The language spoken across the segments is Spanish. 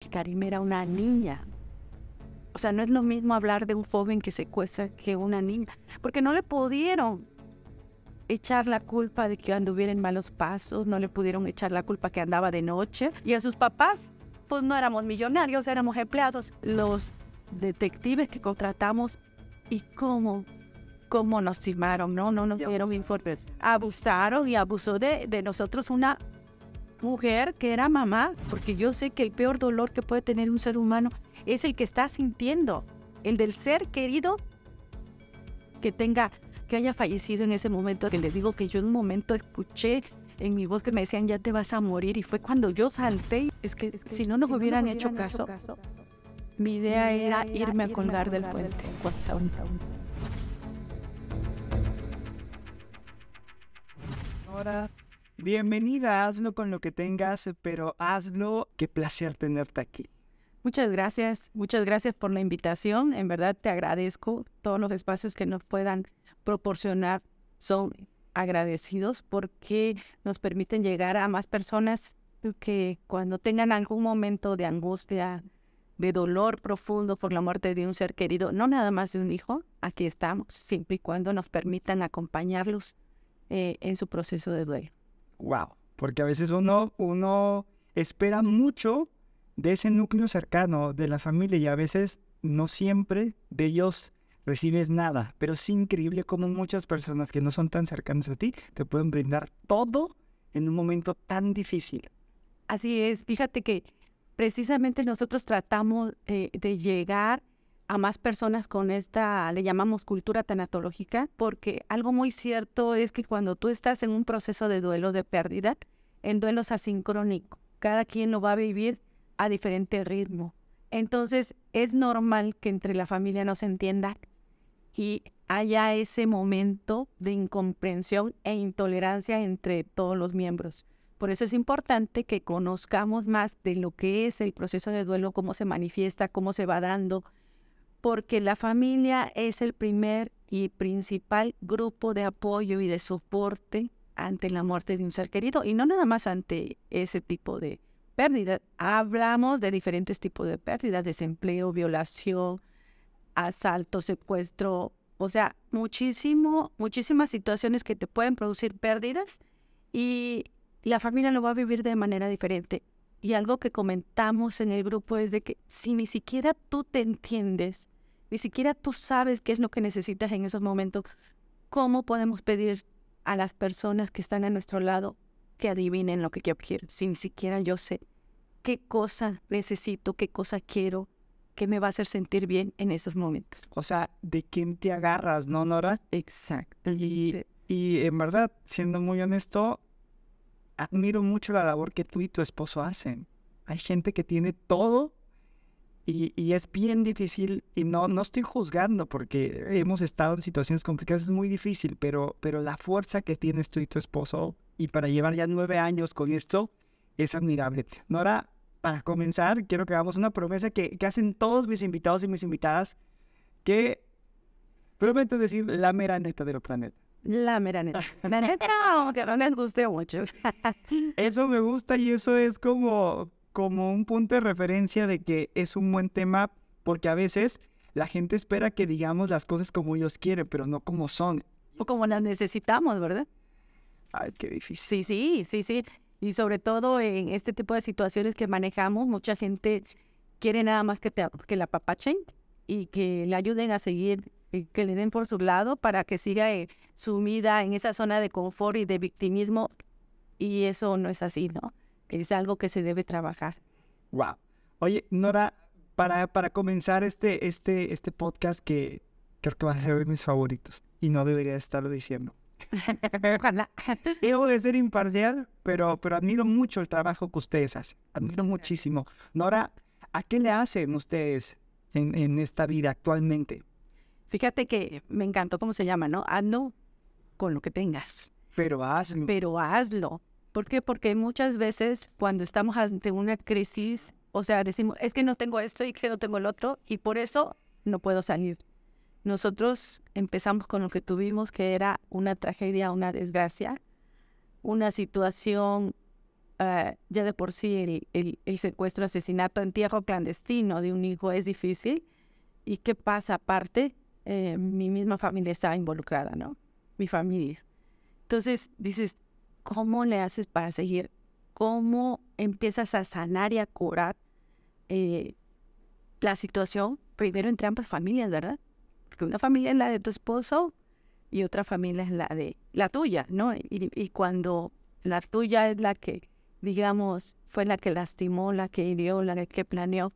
Karim era una niña. O sea, no es lo mismo hablar de un joven que secuestra que una niña, porque no le pudieron echar la culpa de que anduviera en malos pasos, no le pudieron echar la culpa que andaba de noche. Y a sus papás, pues no éramos millonarios, éramos empleados. Los detectives que contratamos, y cómo nos timaron, no nos dieron informes. Abusaron y abusó de nosotros una mujer que era mamá, porque yo sé que el peor dolor que puede tener un ser humano es el que está sintiendo, el del ser querido que haya fallecido en ese momento. Que les digo que yo en un momento escuché en mi voz que me decían ya te vas a morir, y fue cuando yo salté. Es que si no nos hubieran hecho caso, mi idea era irme a colgar del puente en WhatsApp. Ahora, bienvenida, hazlo con lo que tengas, pero hazlo. Qué placer tenerte aquí. Muchas gracias por la invitación. En verdad te agradezco. Todos los espacios que nos puedan proporcionar son agradecidos porque nos permiten llegar a más personas que cuando tengan algún momento de angustia, de dolor profundo por la muerte de un ser querido, no nada más de un hijo, aquí estamos, siempre y cuando nos permitan acompañarlos en su proceso de duelo. Wow, porque a veces uno espera mucho de ese núcleo cercano de la familia y a veces no siempre de ellos recibes nada, pero es increíble cómo muchas personas que no son tan cercanas a ti te pueden brindar todo en un momento tan difícil. Así es, fíjate que precisamente nosotros tratamos de llegar a más personas con esta, le llamamos cultura tanatológica, porque algo muy cierto es que cuando tú estás en un proceso de duelo, de pérdida, el duelo es asincrónico, cada quien lo va a vivir a diferente ritmo. Entonces es normal que entre la familia no se entienda y haya ese momento de incomprensión e intolerancia entre todos los miembros. Por eso es importante que conozcamos más de lo que es el proceso de duelo, cómo se manifiesta, cómo se va dando, porque la familia es el primer y principal grupo de apoyo y de soporte ante la muerte de un ser querido, y no nada más ante ese tipo de pérdida. Hablamos de diferentes tipos de pérdidas: desempleo, violación, asalto, secuestro, o sea, muchísimas situaciones que te pueden producir pérdidas, y la familia lo va a vivir de manera diferente. Y algo que comentamos en el grupo es de que si ni siquiera tú te entiendes, ni siquiera tú sabes qué es lo que necesitas en esos momentos, ¿cómo podemos pedir a las personas que están a nuestro lado que adivinen lo que yo quiero? Si ni siquiera yo sé qué cosa necesito, qué cosa quiero, qué me va a hacer sentir bien en esos momentos. O sea, ¿de quién te agarras, no, Nora? Exacto. Y en verdad, siendo muy honesto, admiro mucho la labor que tú y tu esposo hacen. Hay gente que tiene todo y es bien difícil, y no estoy juzgando porque hemos estado en situaciones complicadas, es muy difícil, pero la fuerza que tienes tú y tu esposo, y para llevar ya 9 años con esto, es admirable. Nora, para comenzar, quiero que hagamos una promesa que hacen todos mis invitados y mis invitadas, que prometo decir la mera neta del planeta. La mera neta. La neta, aunque no les guste mucho. Eso me gusta y eso es como un punto de referencia de que es un buen tema, porque a veces la gente espera que digamos las cosas como ellos quieren, pero no como son. O como las necesitamos, ¿verdad? Ay, qué difícil. Sí. Y sobre todo en este tipo de situaciones que manejamos, mucha gente quiere nada más que la apapachen y que le ayuden a seguir, que le den por su lado para que siga sumida en esa zona de confort y de victimismo. Y eso no es así, ¿no? Es algo que se debe trabajar. Wow. Oye, Nora, para comenzar este podcast, que creo que va a ser de mis favoritos y no debería estarlo diciendo. Ojalá. Debo de ser imparcial, pero admiro mucho el trabajo que ustedes hacen. Admiro muchísimo. Nora, ¿a qué le hacen ustedes en esta vida actualmente? Fíjate que me encantó cómo se llama, ¿no? Hazlo con lo que tengas. Pero hazlo. Pero hazlo. ¿Por qué? Porque muchas veces cuando estamos ante una crisis, o sea, decimos, es que no tengo esto y que no tengo el otro, y por eso no puedo salir. Nosotros empezamos con lo que tuvimos, que era una tragedia, una desgracia, una situación ya de por sí el secuestro, asesinato, entierro clandestino de un hijo es difícil. ¿Y qué pasa? Aparte, mi misma familia estaba involucrada, ¿no? Mi familia. Entonces dices, ¿cómo le haces para seguir? ¿Cómo empiezas a sanar y a curar la situación? Primero entre ambas familias, ¿verdad? Porque una familia es la de tu esposo y otra familia es la de la tuya, ¿no? Y cuando la tuya es la que, digamos, fue la que lastimó, la que hirió, la que planeó,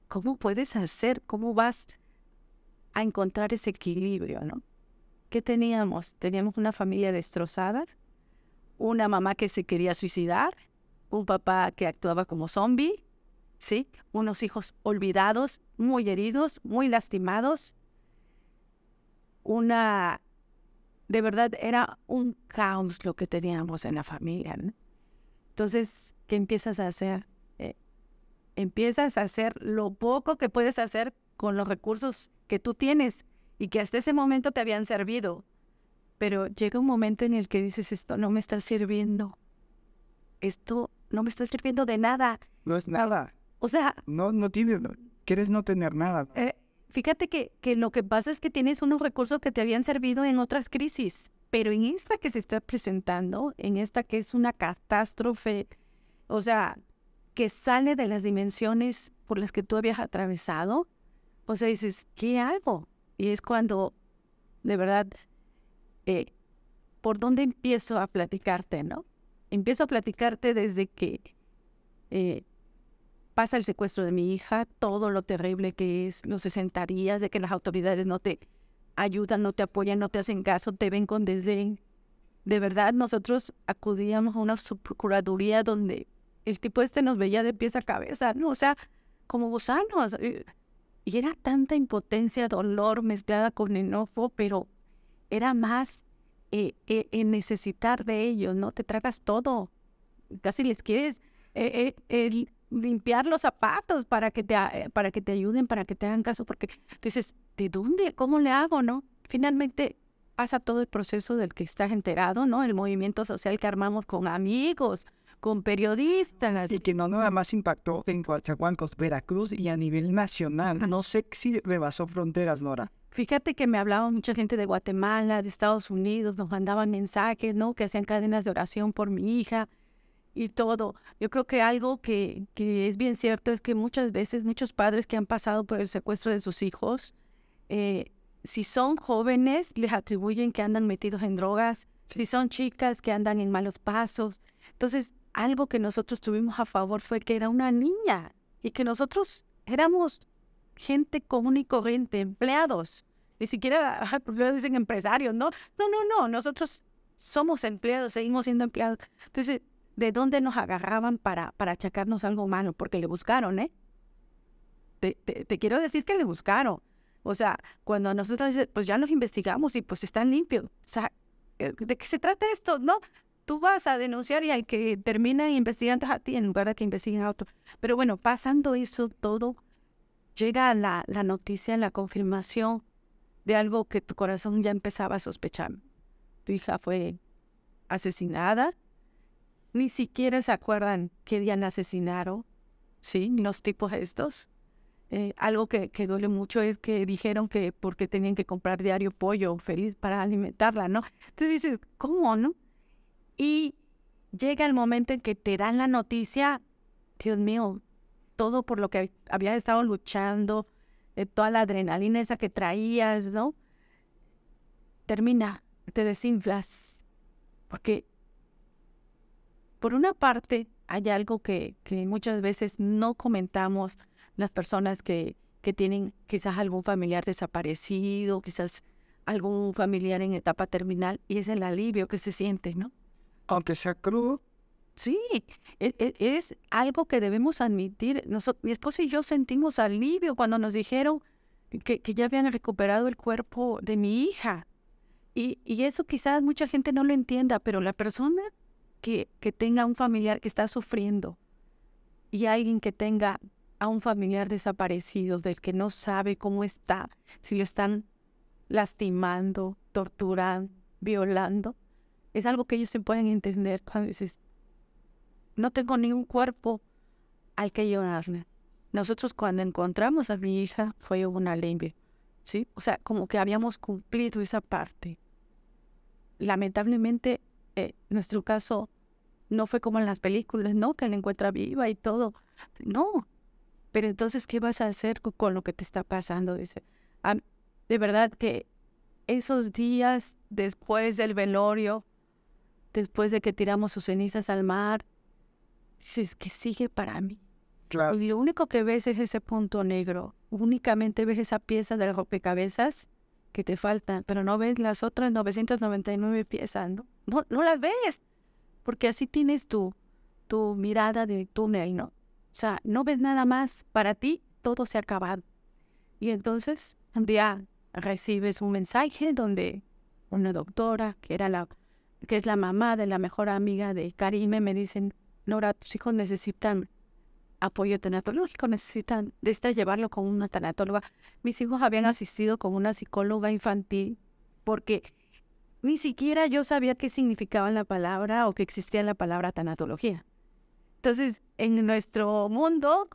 ¿cómo puedes hacer? ¿Cómo vas a encontrar ese equilibrio, ¿no? ¿Qué teníamos? Teníamos una familia destrozada, una mamá que se quería suicidar, un papá que actuaba como zombie, ¿sí? Unos hijos olvidados, muy heridos, muy lastimados. De verdad, era un caos lo que teníamos en la familia, ¿no? Entonces, ¿qué empiezas a hacer? Empiezas a hacer lo poco que puedes hacer con los recursos que tú tienes y que hasta ese momento te habían servido. Pero llega un momento en el que dices, esto no me está sirviendo. Esto no me está sirviendo de nada. No es nada. O sea, No tienes, quieres no tener nada. fíjate que lo que pasa es que tienes unos recursos que te habían servido en otras crisis, pero en esta que se está presentando, en esta que es una catástrofe, o sea, que sale de las dimensiones por las que tú habías atravesado, o sea, dices, ¿qué hago? Y es cuando, de verdad, ¿por dónde empiezo a platicarte, no? Empiezo a platicarte desde que pasa el secuestro de mi hija, todo lo terrible que es, los 60 días, de que las autoridades no te ayudan, no te apoyan, no te hacen caso, te ven con desdén. De verdad, nosotros acudíamos a una subprocuraduría donde el tipo nos veía de pies a cabeza, ¿no? O sea, como gusanos. Y era tanta impotencia, dolor mezclada con enojo, pero era más el necesitar de ellos, ¿no? Te tragas todo. Casi les quieres limpiar los zapatos para que te ayuden, para que te hagan caso, porque tú dices, ¿de dónde? ¿Cómo le hago, no? Finalmente pasa todo el proceso del que estás enterado, ¿no? El movimiento social que armamos con amigos, con periodistas. Y que no nada más impactó en Coatzacoalcos, Veracruz y a nivel nacional. No sé si rebasó fronteras, Nora. Fíjate que me hablaba mucha gente de Guatemala, de Estados Unidos, nos mandaban mensajes, ¿no? Que hacían cadenas de oración por mi hija y todo. Yo creo que algo que es bien cierto es que muchas veces muchos padres que han pasado por el secuestro de sus hijos, si son jóvenes, les atribuyen que andan metidos en drogas, si son chicas que andan en malos pasos. Entonces, algo que nosotros tuvimos a favor fue que era una niña y que nosotros éramos gente común y corriente, empleados. Ni siquiera, pues luego dicen empresarios, ¿no? No, nosotros somos empleados, seguimos siendo empleados. Entonces, ¿de dónde nos agarraban para achacarnos algo malo? Porque le buscaron, ¿eh? Te quiero decir que le buscaron. O sea, cuando nosotros pues ya los investigamos y pues están limpios. O sea, ¿de qué se trata esto? No, tú vas a denunciar y al que termina investigando a ti en lugar de que investiguen a otro. Pero bueno, pasando eso todo, llega la noticia, la confirmación de algo que tu corazón ya empezaba a sospechar. Tu hija fue asesinada. Ni siquiera se acuerdan qué día la asesinaron, ¿sí? Los tipos estos. Algo que duele mucho es que dijeron que porque tenían que comprar diario pollo feliz para alimentarla, ¿no? Entonces dices, ¿cómo, no? Y llega el momento en que te dan la noticia, Dios mío, todo por lo que habías estado luchando, toda la adrenalina esa que traías, ¿no? Termina, te desinflas, porque por una parte hay algo que muchas veces no comentamos las personas que tienen quizás algún familiar desaparecido, quizás algún familiar en etapa terminal, y es el alivio que se siente, ¿no? Aunque sea crudo. Sí, es algo que debemos admitir. Mi esposo y yo sentimos alivio cuando nos dijeron que ya habían recuperado el cuerpo de mi hija. Y eso quizás mucha gente no lo entienda, pero la persona que tenga un familiar que está sufriendo y alguien que tenga a un familiar desaparecido, del que no sabe cómo está, si lo están lastimando, torturando, violando, es algo que ellos se pueden entender cuando dices, no tengo ningún cuerpo al que llorarle. Nosotros cuando encontramos a mi hija fue un alivio, ¿sí? O sea, como que habíamos cumplido esa parte. Lamentablemente, nuestro caso no fue como en las películas, ¿no? Que la encuentra viva y todo. No. Pero entonces, ¿qué vas a hacer con lo que te está pasando? Dice, de verdad que esos días después del velorio, después de que tiramos sus cenizas al mar, dices, ¿qué sigue para mí? Claro. Y lo único que ves es ese punto negro. Únicamente ves esa pieza del rompecabezas que te falta, pero no ves las otras 999 piezas, ¿no? No las ves, porque así tienes tu mirada de túnel, ¿no? O sea, no ves nada más. Para ti, todo se ha acabado. Y entonces, un día recibes un mensaje donde una doctora, que es la mamá de la mejor amiga de Karime, me dicen, Nora, tus hijos necesitan apoyo tanatológico, necesitas llevarlo con una tanatóloga. Mis hijos habían asistido con una psicóloga infantil porque ni siquiera yo sabía qué significaba la palabra o que existía la palabra tanatología. Entonces, en nuestro mundo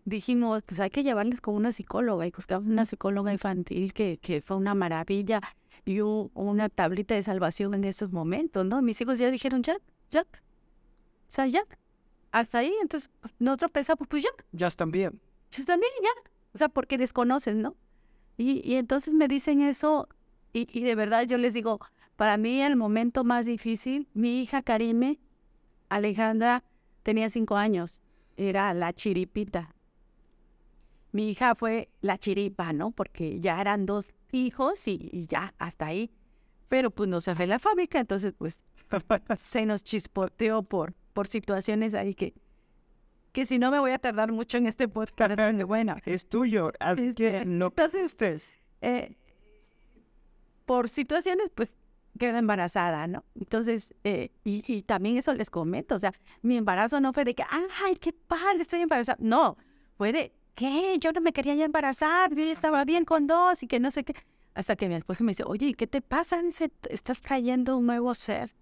dijimos, pues hay que llevarles con una psicóloga, y buscamos una psicóloga infantil que fue una maravilla y una tablita de salvación en esos momentos, ¿no? Mis hijos ya dijeron, ya, o sea, ya, hasta ahí. Entonces, nosotros pensamos, pues Ya están bien. ya, o sea, porque desconocen, ¿no? Y entonces me dicen eso, y de verdad yo les digo, para mí el momento más difícil, mi hija Karime, Alejandra, tenía 5 años, era la chiripita. Mi hija fue la chiripa, ¿no? Porque ya eran 2 hijos y ya, hasta ahí. Pero pues no se fue la fábrica, entonces pues se nos chispoteó por situaciones ahí que si no me voy a tardar mucho en este podcast. Bueno, Es tuyo, así que no entonces, por situaciones, pues quedé embarazada, ¿no? Entonces, y también eso les comento, o sea, mi embarazo no fue de que, ay, qué padre, estoy embarazada. No, fue de, ¿qué? Yo no me quería ya embarazar, yo ya estaba bien con 2 y que no sé qué. Hasta que mi esposo me dice, oye, ¿qué te pasa? Dice, estás trayendo un nuevo ser.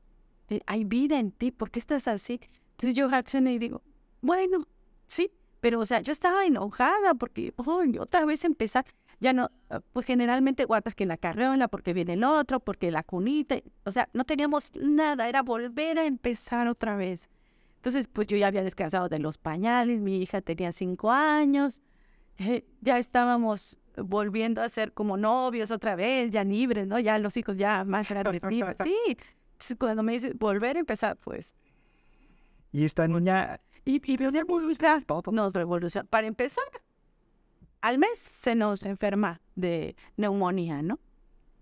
Hay vida en ti, ¿por qué estás así? Entonces yo reaccioné y digo, bueno, sí, pero o sea, yo estaba enojada porque otra vez empezar, ya no, pues generalmente guardas que la carriola, porque viene el otro, porque la cunita, o sea, no teníamos nada, era volver a empezar otra vez. Entonces, pues yo ya había descansado de los pañales, mi hija tenía 5 años, ya estábamos volviendo a ser como novios otra vez, ya libres, ¿no? Ya los hijos ya más grandes, libres. Sí, entonces cuando me dice volver a empezar, pues... Y esta niña... Y nos revoluciona. Para empezar, al mes se nos enferma de neumonía, ¿no?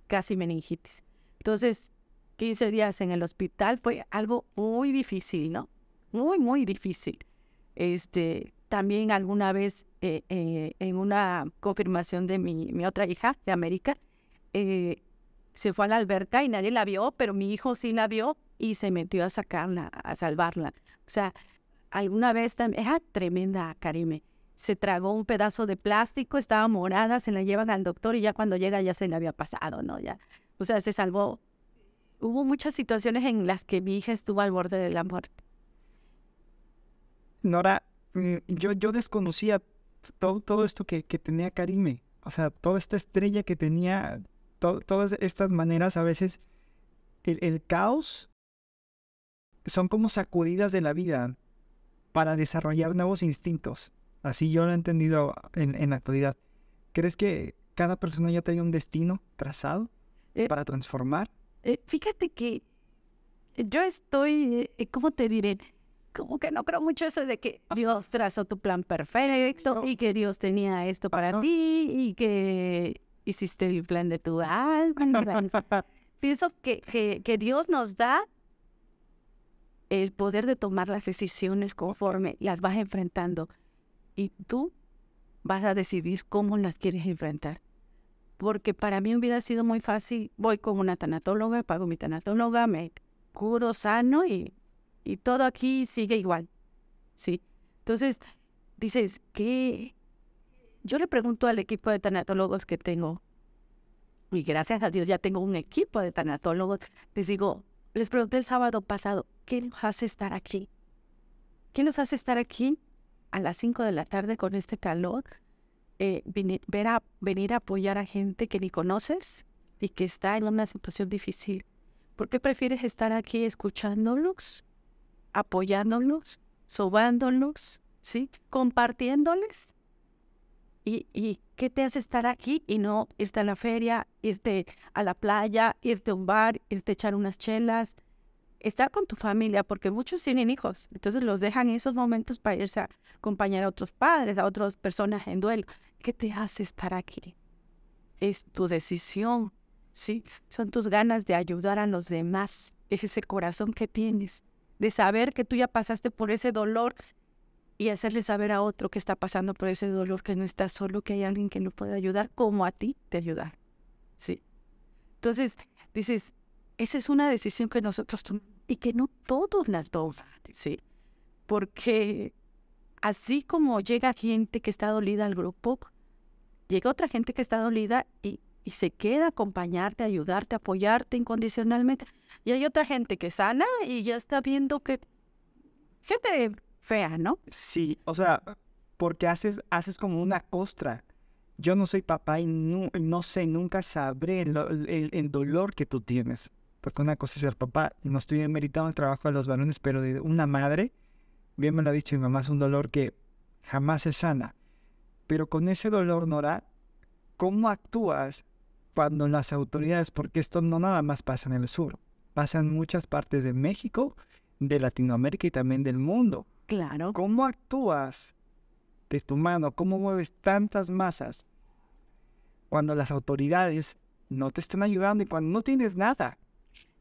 Casi meningitis. Entonces, 15 días en el hospital fue algo muy difícil, ¿no? Muy, muy difícil. También alguna vez en una confirmación de mi otra hija de América, se fue a la alberca y nadie la vio, pero mi hijo sí la vio y se metió a sacarla, a salvarla. O sea, alguna vez también, era tremenda, Karime. Se tragó un pedazo de plástico, estaba morada, se la llevan al doctor y ya cuando llega ya se le había pasado, ¿no? Ya, o sea, se salvó. Hubo muchas situaciones en las que mi hija estuvo al borde de la muerte. Nora, yo desconocía todo esto que tenía Karime. O sea, toda esta estrella que tenía, todas estas maneras, a veces el caos son como sacudidas de la vida para desarrollar nuevos instintos. Así yo lo he entendido en la actualidad. ¿Crees que cada persona ya tiene un destino trazado para transformar? Fíjate que yo estoy, ¿cómo te diré? Como que no creo mucho eso de que Dios trazó tu plan perfecto y que Dios tenía esto para ti y que hiciste el plan de tu alma. Pienso que Dios nos da el poder de tomar las decisiones conforme las vas enfrentando y tú vas a decidir cómo las quieres enfrentar. Porque para mí hubiera sido muy fácil, voy con una tanatóloga, pago mi tanatóloga, me curo, sano y todo aquí sigue igual, ¿sí? Entonces, dices, ¿qué? Yo le pregunto al equipo de tanatólogos que tengo, y gracias a Dios ya tengo un equipo de tanatólogos, les pregunté el sábado pasado, ¿qué nos hace estar aquí? ¿Qué nos hace estar aquí a las 5 de la tarde con este calor? Venir a apoyar a gente que ni conoces y que está en una situación difícil. ¿Por qué prefieres estar aquí escuchándolos, apoyándolos, sobándolos, ¿sí? Compartiéndoles? ¿Y qué te hace estar aquí y no irte a la feria, irte a la playa, irte a un bar, irte a echar unas chelas? Estar con tu familia, porque muchos tienen hijos, entonces los dejan en esos momentos para irse a acompañar a otros padres, a otras personas en duelo. ¿Qué te hace estar aquí? Es tu decisión, ¿sí? Son tus ganas de ayudar a los demás, es ese corazón que tienes, de saber que tú ya pasaste por ese dolor y hacerle saber a otro que está pasando por ese dolor, que no está solo, que hay alguien que lo puede ayudar, como a ti te ayudar, ¿sí? Entonces, dices, esa es una decisión que nosotros tomamos y que no todos las toman, ¿sí? Porque así como llega gente que está dolida al grupo, llega otra gente que está dolida y se queda a acompañarte, a ayudarte, a apoyarte incondicionalmente. Y hay otra gente que sana y ya está viendo que gente fea, ¿no? Sí, o sea, porque haces como una costra. Yo no soy papá y no sé, nunca sabré el dolor que tú tienes. Porque una cosa es ser papá, y no estoy demeritando el trabajo de los varones, pero de una madre, bien me lo ha dicho mi mamá, es un dolor que jamás se sana. Pero con ese dolor, Nora, ¿cómo actúas cuando las autoridades, porque esto no nada más pasa en el sur, pasa en muchas partes de México, de Latinoamérica y también del mundo? Claro. ¿Cómo actúas de tu mano? ¿Cómo mueves tantas masas cuando las autoridades no te están ayudando y cuando no tienes nada?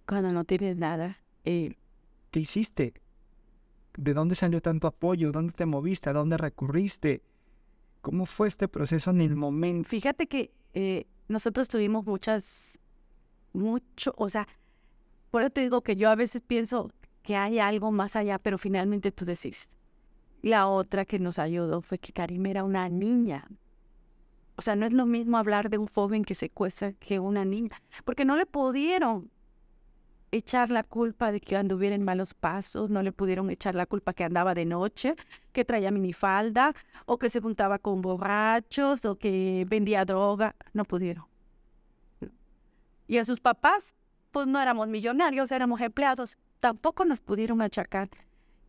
Cuando no tienes nada. ¿Qué hiciste? ¿De dónde salió tanto apoyo? ¿Dónde te moviste? ¿A dónde recurriste? ¿Cómo fue este proceso en el momento? Fíjate que nosotros tuvimos o sea, por eso te digo que yo a veces pienso que hay algo más allá, pero finalmente tú decís. La otra que nos ayudó fue que Karim era una niña. O sea, no es lo mismo hablar de un joven que secuestra que una niña, porque no le pudieron echar la culpa de que anduviera en malos pasos, no le pudieron echar la culpa que andaba de noche, que traía minifalda, o que se juntaba con borrachos, o que vendía droga, no pudieron. Y a sus papás, pues no éramos millonarios, éramos empleados, tampoco nos pudieron achacar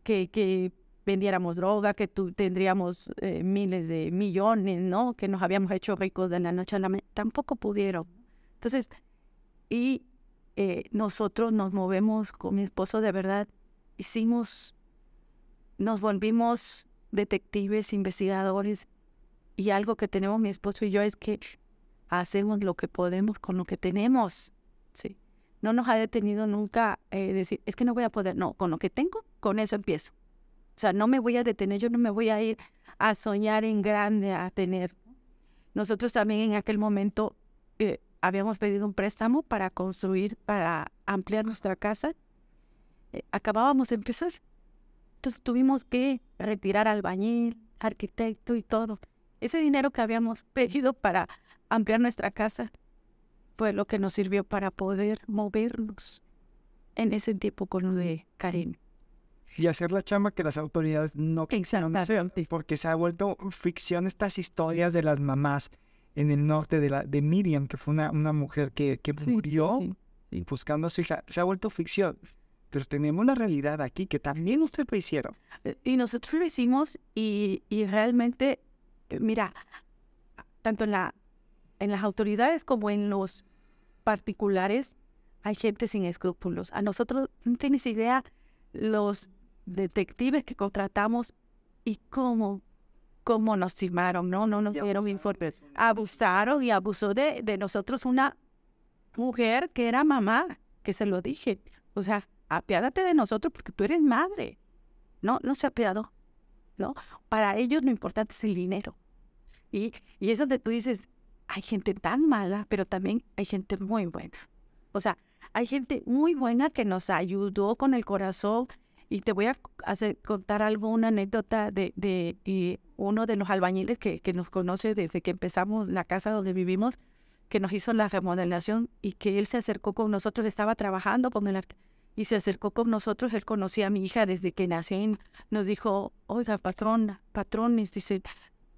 que vendiéramos droga, que tendríamos miles de millones, ¿no? Que nos habíamos hecho ricos de la noche a la mañana, tampoco pudieron. Entonces, nosotros nos movemos con mi esposo, de verdad, nos volvimos detectives, investigadores, y algo que tenemos mi esposo y yo es que hacemos lo que podemos con lo que tenemos, ¿sí? No nos ha detenido nunca decir, es que no voy a poder, no, con lo que tengo, con eso empiezo. O sea, no me voy a detener, yo no me voy a ir a soñar en grande, a tener. Nosotros también en aquel momento habíamos pedido un préstamo para construir, para ampliar nuestra casa. Acabábamos de empezar. Entonces tuvimos que retirar albañil, arquitecto y todo. Ese dinero que habíamos pedido para ampliar nuestra casa fue lo que nos sirvió para poder movernos en ese tiempo con lo de Karim. Y hacer la chamba que las autoridades no quisieron hacer, porque se ha vuelto ficción estas historias de las mamás en el norte de Miriam, que fue una mujer que murió buscando a su hija. Se ha vuelto ficción, pero tenemos la realidad aquí que también ustedes lo hicieron. Y nosotros lo hicimos y realmente, mira, tanto en las autoridades como en los particulares hay gente sin escrúpulos. A nosotros no tienes idea los detectives que contratamos y cómo nos timaron, no nos dieron informes. Abusaron y abusó de nosotros una mujer que era mamá, que se lo dije. O sea, apiádate de nosotros porque tú eres madre. No se apiadó, ¿no? Para ellos lo importante es el dinero. Y es donde tú dices, hay gente tan mala, pero también hay gente muy buena. O sea, hay gente muy buena que nos ayudó con el corazón. Y te voy a contar una anécdota de uno de los albañiles que nos conoce desde que empezamos la casa donde vivimos, que nos hizo la remodelación y que él se acercó con nosotros, estaba trabajando con y se acercó con nosotros. Él conocía a mi hija desde que nació y nos dijo, oiga, patrones, dice,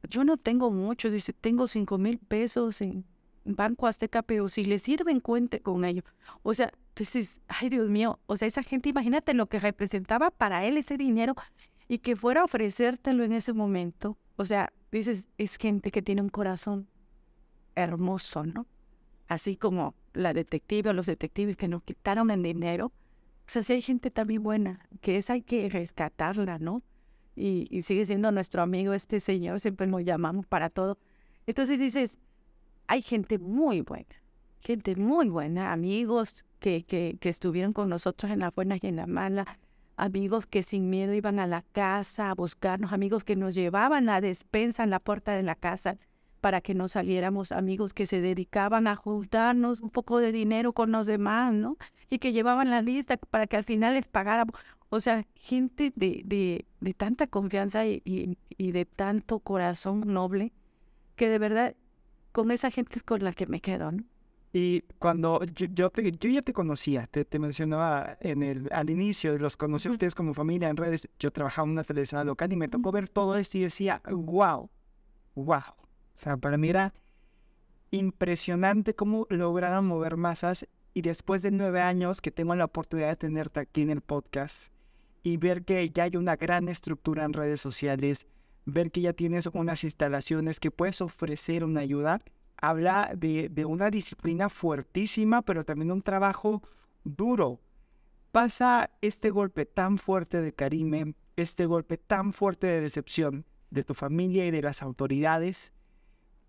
yo no tengo mucho, dice, tengo 5,000 pesos en Banco Azteca, pero si le sirven, cuente con ello. O sea, entonces, ay Dios mío, o sea, esa gente, imagínate lo que representaba para él ese dinero y que fuera a ofrecértelo en ese momento. O sea, dices, es gente que tiene un corazón hermoso, ¿no? Así como la detective o los detectives que nos quitaron el dinero. O sea, sí hay gente también buena, que esa hay que rescatarla, ¿no? Y sigue siendo nuestro amigo este señor, siempre nos llamamos para todo. Entonces dices, hay gente muy buena, amigos que estuvieron con nosotros en las buenas y en las malas, amigos que sin miedo iban a la casa a buscarnos, amigos que nos llevaban la despensa en la puerta de la casa para que no saliéramos, amigos que se dedicaban a juntarnos un poco de dinero con los demás, ¿no? Y que llevaban la lista para que al final les pagáramos. O sea, gente de tanta confianza y de tanto corazón noble, que de verdad con esa gente es con la que me quedo, ¿no? Y cuando yo ya te conocía, te mencionaba al inicio, los conocí a ustedes como familia en redes. Yo trabajaba en una televisión local y me tocó ver todo esto y decía, wow. O sea, para mí era impresionante cómo lograron mover masas, y después de 9 años que tengo la oportunidad de tenerte aquí en el podcast y ver que ya hay una gran estructura en redes sociales, ver que ya tienes unas instalaciones que puedes ofrecer una ayuda, habla de una disciplina fuertísima, pero también un trabajo duro. Pasa este golpe tan fuerte de Karime, este golpe tan fuerte de decepción de tu familia y de las autoridades.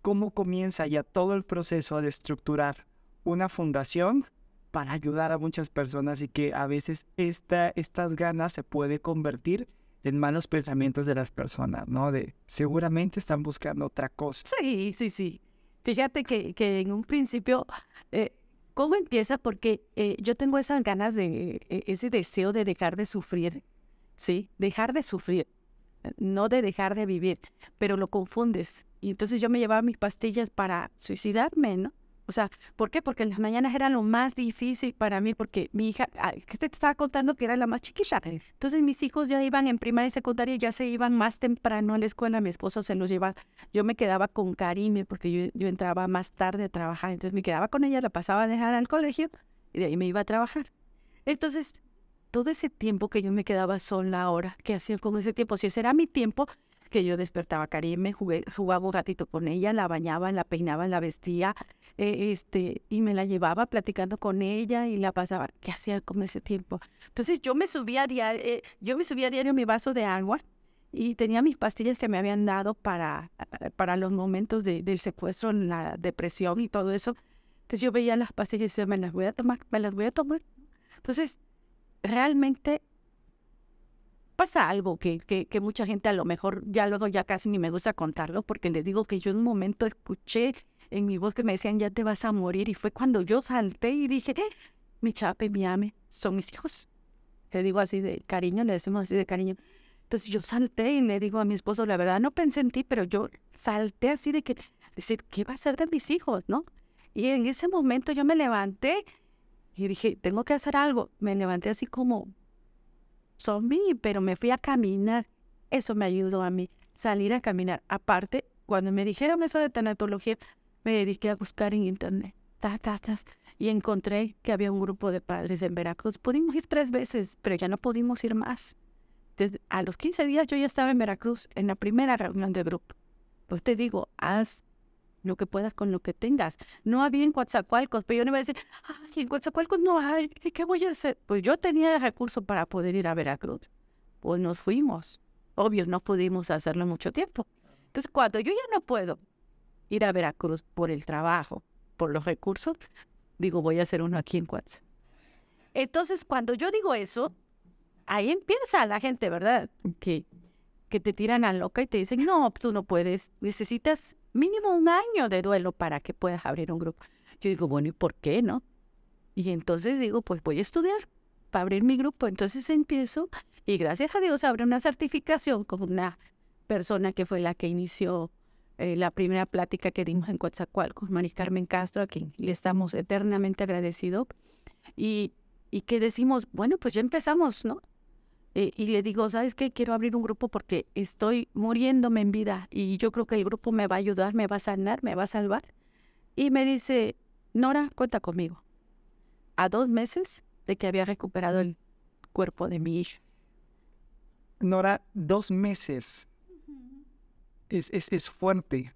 ¿Cómo comienza ya todo el proceso de estructurar una fundación para ayudar a muchas personas, y que a veces estas ganas se puede convertir en malos pensamientos de las personas, ¿no? De seguramente están buscando otra cosa. Sí. Fíjate que en un principio, ¿cómo empieza? Porque yo tengo esas ganas ese deseo de dejar de sufrir, ¿sí? Dejar de sufrir, no de dejar de vivir, pero lo confundes. Y entonces yo me llevaba mis pastillas para suicidarme, ¿no? O sea, ¿por qué? Porque en las mañanas era lo más difícil para mí, porque mi hija, que te estaba contando que era la más chiquita. Entonces mis hijos ya iban en primaria y secundaria y ya se iban más temprano a la escuela. Mi esposo se los llevaba. Yo me quedaba con Karime porque yo entraba más tarde a trabajar. Entonces me quedaba con ella, la pasaba a dejar al colegio y de ahí me iba a trabajar. Entonces, todo ese tiempo que yo me quedaba sola ahora, ¿qué hacía con ese tiempo? Si ese era mi tiempo, que yo despertaba a Karime, jugaba un ratito con ella, la bañaba, la peinaba, la vestía, y me la llevaba platicando con ella y la pasaba. ¿Qué hacía con ese tiempo? Entonces yo me subía a diario mi vaso de agua y tenía mis pastillas que me habían dado para los momentos del secuestro, la depresión y todo eso. Entonces yo veía las pastillas y decía, me las voy a tomar. Entonces, realmente pasa algo que mucha gente a lo mejor ya luego ya casi ni me gusta contarlo, porque les digo que yo en un momento escuché en mi voz que me decían, ya te vas a morir, y fue cuando yo salté y dije, mi chape, mi ame, son mis hijos. Le digo así de cariño, le decimos así de cariño. Entonces yo salté y le digo a mi esposo, la verdad no pensé en ti, pero yo salté así de que, decir, ¿qué va a ser de mis hijos, no? Y en ese momento yo me levanté y dije, tengo que hacer algo. Me levanté así como zombie, pero me fui a caminar. Eso me ayudó a mí, salir a caminar. Aparte, cuando me dijeron eso de tanatología, me dediqué a buscar en internet. Y encontré que había un grupo de padres en Veracruz. Pudimos ir 3 veces, pero ya no pudimos ir más. Entonces, a los 15 días yo ya estaba en Veracruz, en la primera reunión de grupo. Pues te digo, haz lo que puedas con lo que tengas. No había en Coatzacoalcos, pero yo no iba a decir, ay, en Coatzacoalcos no hay, ¿qué voy a hacer? Pues yo tenía el recurso para poder ir a Veracruz. Pues nos fuimos. Obvio, no pudimos hacerlo mucho tiempo. Entonces, cuando yo ya no puedo ir a Veracruz por el trabajo, por los recursos, digo, voy a hacer uno aquí en Coatzacoalcos. Entonces, cuando yo digo eso, ahí empieza la gente, ¿verdad? Que te tiran a loca y te dicen, no, tú no puedes, necesitas mínimo 1 año de duelo para que puedas abrir un grupo. Yo digo, bueno, ¿y por qué no? Y entonces digo, pues voy a estudiar para abrir mi grupo. Entonces empiezo y gracias a Dios abrí una certificación con una persona que fue la que inició la primera plática que dimos en Coatzacoalcos, Mari Carmen Castro, a quien le estamos eternamente agradecidos. Y y que decimos, bueno, pues ya empezamos, ¿no? Y le digo, ¿sabes qué? Quiero abrir un grupo porque estoy muriéndome en vida y yo creo que el grupo me va a ayudar, me va a sanar, me va a salvar. Y me dice, Nora, cuenta conmigo. A 2 meses de que había recuperado el cuerpo de mi hija. Nora, 2 meses es fuerte.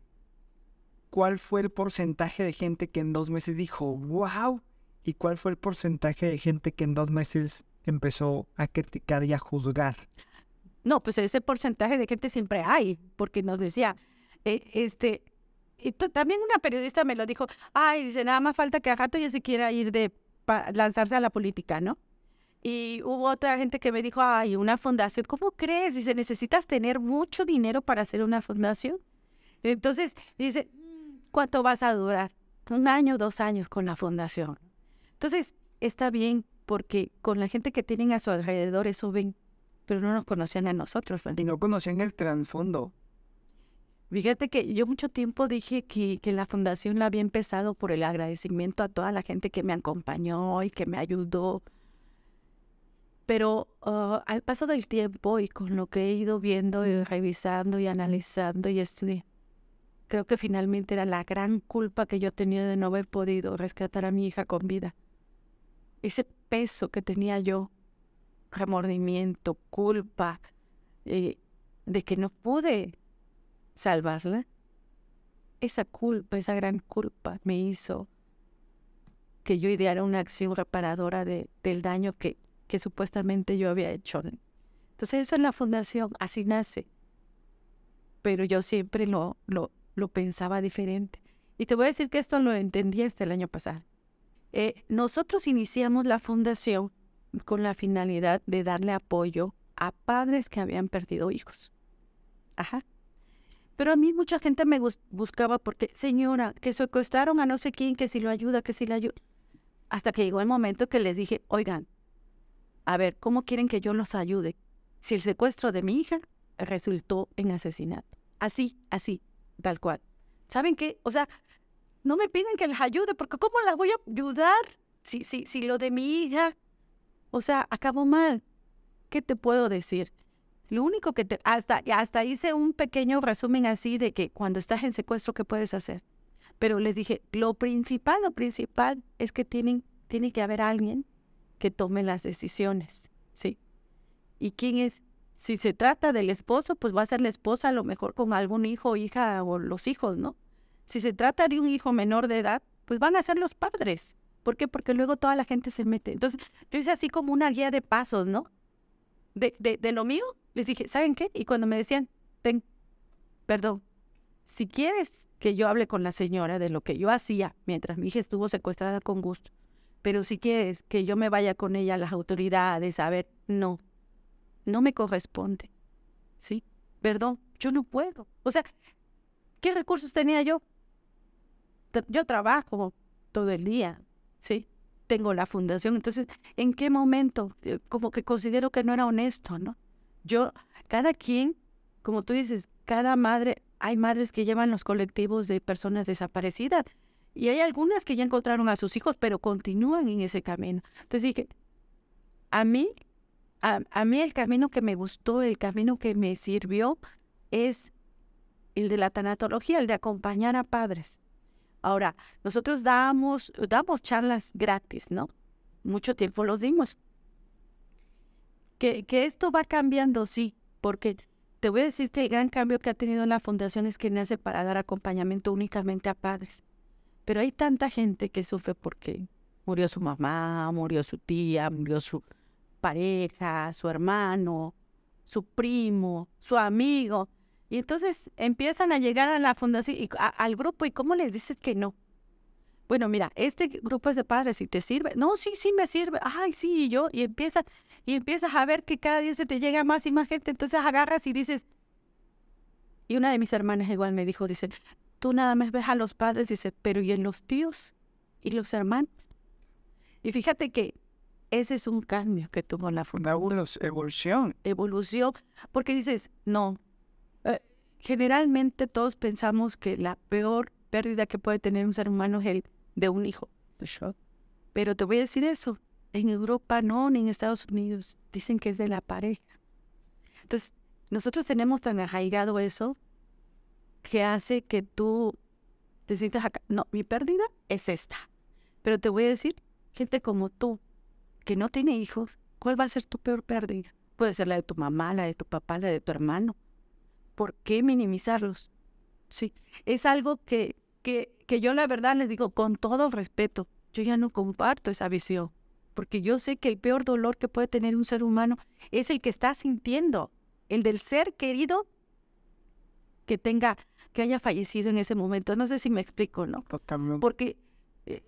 ¿Cuál fue el porcentaje de gente que en 2 meses dijo, wow? ¿Y cuál fue el porcentaje de gente que en 2 meses empezó a criticar y a juzgar? No, pues ese porcentaje de gente siempre hay, porque nos decía, también una periodista me lo dijo, ay, dice, nada más falta que a rato ya se quiera ir lanzarse a la política, ¿no? Y hubo otra gente que me dijo, ay, una fundación, ¿cómo crees? Dice, necesitas tener mucho dinero para hacer una fundación. Entonces, dice, ¿cuánto vas a durar? 1 año, 2 años con la fundación. Entonces, está bien, porque con la gente que tienen a su alrededor eso ven, pero no nos conocían a nosotros, ¿verdad? Y no conocían el trasfondo. Fíjate que yo mucho tiempo dije que la fundación la había empezado por el agradecimiento a toda la gente que me acompañó y que me ayudó. Pero al paso del tiempo y con lo que he ido viendo y revisando y analizando y estudiando, creo que finalmente era la gran culpa que yo tenía de no haber podido rescatar a mi hija con vida. Ese peso que tenía yo, remordimiento, culpa, de que no pude salvarla, esa culpa, esa gran culpa me hizo que yo ideara una acción reparadora del daño que supuestamente yo había hecho. Entonces eso en la fundación, así nace. Pero yo siempre lo pensaba diferente. Y te voy a decir que esto lo entendí hasta el año pasado. Nosotros iniciamos la fundación con la finalidad de darle apoyo a padres que habían perdido hijos. Ajá. Pero a mí mucha gente me buscaba porque, señora, que secuestraron a no sé quién, que si lo ayuda, que si la ayuda. Hasta que llegó el momento que les dije, oigan, a ver, ¿cómo quieren que yo los ayude? Si el secuestro de mi hija resultó en asesinato. Así, tal cual. ¿Saben qué? O sea, no me piden que les ayude, porque ¿cómo las voy a ayudar si lo de mi hija, o sea, acabó mal? ¿Qué te puedo decir? Lo único que hasta hice un pequeño resumen así de que cuando estás en secuestro, ¿qué puedes hacer? Pero les dije, lo principal es que tiene que haber alguien que tome las decisiones, ¿sí? ¿Y quién es? Si se trata del esposo, pues va a ser la esposa, a lo mejor con algún hijo, hija o los hijos, ¿no? Si se trata de un hijo menor de edad, pues van a ser los padres. ¿Por qué? Porque luego toda la gente se mete. Entonces, yo hice así como una guía de pasos, ¿no? De lo mío, les dije, ¿saben qué? Y cuando me decían, perdón, si quieres que yo hable con la señora de lo que yo hacía mientras mi hija estuvo secuestrada, con gusto, pero si quieres que yo me vaya con ella a las autoridades, a ver, no me corresponde, ¿sí? Perdón, yo no puedo. O sea, ¿qué recursos tenía yo? Yo trabajo todo el día, ¿sí? Tengo la fundación, entonces, ¿en qué momento? Como que considero que no era honesto, ¿no? Cada quien, como tú dices, cada madre, hay madres que llevan los colectivos de personas desaparecidas y hay algunas que ya encontraron a sus hijos, pero continúan en ese camino. Entonces dije, a mí el camino que me gustó, el camino que me sirvió es el de la tanatología, el de acompañar a padres. Ahora, nosotros damos charlas gratis, ¿no? Mucho tiempo los dimos. Que esto va cambiando, sí, porque te voy a decir que el gran cambio que ha tenido la fundación es que nace para dar acompañamiento únicamente a padres. Pero hay tanta gente que sufre porque murió su mamá, murió su tía, murió su pareja, su hermano, su primo, su amigo. Y entonces empiezan a llegar a la fundación y al grupo, ¿y cómo les dices que no? Bueno, mira, este grupo es de padres, si te sirve. No, sí me sirve. Ay, sí, y empiezas a ver que cada día se te llega más y más gente. Entonces agarras y dices, y una de mis hermanas igual me dijo, dice, tú nada más ves a los padres, dice, pero ¿y en los tíos y los hermanos? Y fíjate que ese es un cambio que tuvo la fundación. Una evolución. Evolución, porque dices, no, generalmente todos pensamos que la peor pérdida que puede tener un ser humano es el de un hijo. Pero te voy a decir eso, En Europa no, ni en Estados Unidos. Dicen que es de la pareja. Entonces, nosotros tenemos tan arraigado eso que hace que tú te sientas acá. No, mi pérdida es esta. Pero te voy a decir, gente como tú, que no tiene hijos, ¿cuál va a ser tu peor pérdida? Puede ser la de tu mamá, la de tu papá, la de tu hermano. ¿Por qué minimizarlos? Sí, es algo que yo la verdad les digo con todo respeto, yo ya no comparto esa visión, porque yo sé que el peor dolor que puede tener un ser humano es el que está sintiendo, el del ser querido que haya fallecido en ese momento. No sé si me explico, ¿no? Totalmente. Porque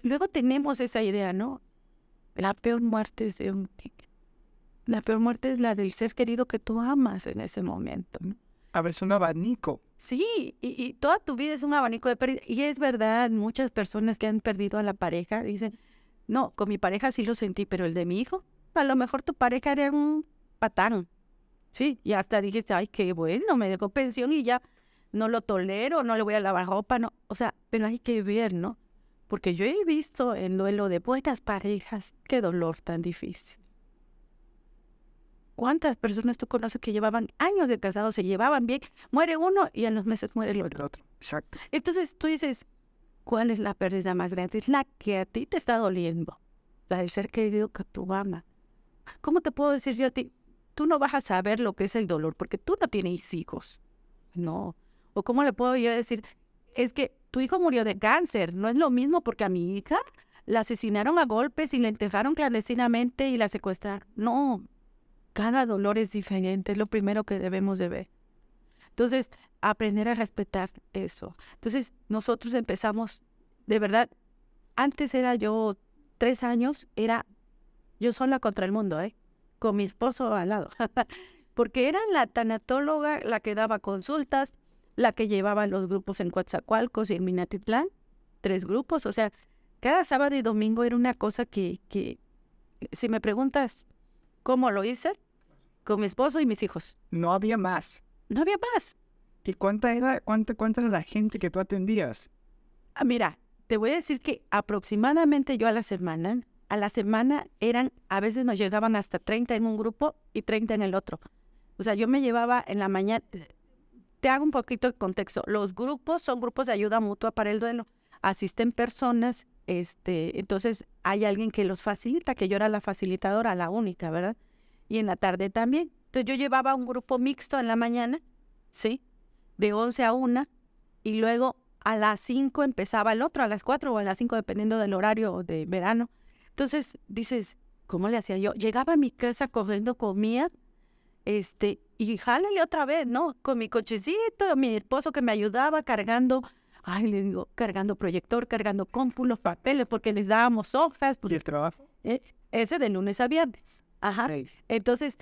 luego tenemos esa idea, ¿no? La peor muerte es la peor muerte es la del ser querido que tú amas en ese momento, ¿no? A ver, es un abanico. Sí, y toda tu vida es un abanico de pérdida. Y es verdad, muchas personas que han perdido a la pareja dicen, no, con mi pareja sí lo sentí, pero el de mi hijo, a lo mejor tu pareja era un patán. Sí, y hasta dijiste, ay, qué bueno, me dejó pensión y ya no lo tolero, no le voy a lavar ropa, no. O sea, pero hay que ver, ¿no? Porque yo he visto el duelo de buenas parejas, qué dolor tan difícil. ¿Cuántas personas tú conoces que llevaban años de casados, se llevaban bien, muere uno y en los meses muere el otro? Exacto. Entonces tú dices, ¿cuál es la pérdida más grande? Es la que a ti te está doliendo, la del ser querido que tú amas. ¿Cómo te puedo decir yo a ti? Tú no vas a saber lo que es el dolor porque tú no tienes hijos. No. ¿O cómo le puedo yo decir? Es que tu hijo murió de cáncer. No es lo mismo porque a mi hija la asesinaron a golpes y la enterraron clandestinamente y la secuestraron. No. Cada dolor es diferente, es lo primero que debemos de ver. Entonces, aprender a respetar eso. Entonces, nosotros empezamos, de verdad, antes era yo, 3 años, era yo sola contra el mundo, con mi esposo al lado. Porque era la tanatóloga la que daba consultas, la que llevaba los grupos en Coatzacoalcos y en Minatitlán, 3 grupos. O sea, cada sábado y domingo era una cosa que si me preguntas, ¿cómo lo hice? Con mi esposo y mis hijos. No había más. No había más. ¿Y cuánta era la gente que tú atendías? Mira, te voy a decir que aproximadamente yo a la semana a veces nos llegaban hasta 30 en un grupo y 30 en el otro. O sea, yo me llevaba en la mañana, te hago un poquito de contexto. Los grupos son grupos de ayuda mutua para el duelo. Asisten personas, entonces hay alguien que los facilita, que yo era la facilitadora, la única, ¿verdad? Y en la tarde también. Entonces yo llevaba un grupo mixto en la mañana, ¿sí? De 11 a 1, y luego a las 5 empezaba el otro, a las 4 o a las 5, dependiendo del horario de verano. Entonces dices, ¿cómo le hacía yo? Llegaba a mi casa corriendo, comía, y jálale otra vez, ¿no? Con mi cochecito, mi esposo que me ayudaba cargando, le digo, cargando proyector, cargando cómpulos, papeles, porque les dábamos hojas. ¿Y el trabajo? Ese de lunes a viernes. Ajá. Sí. Entonces,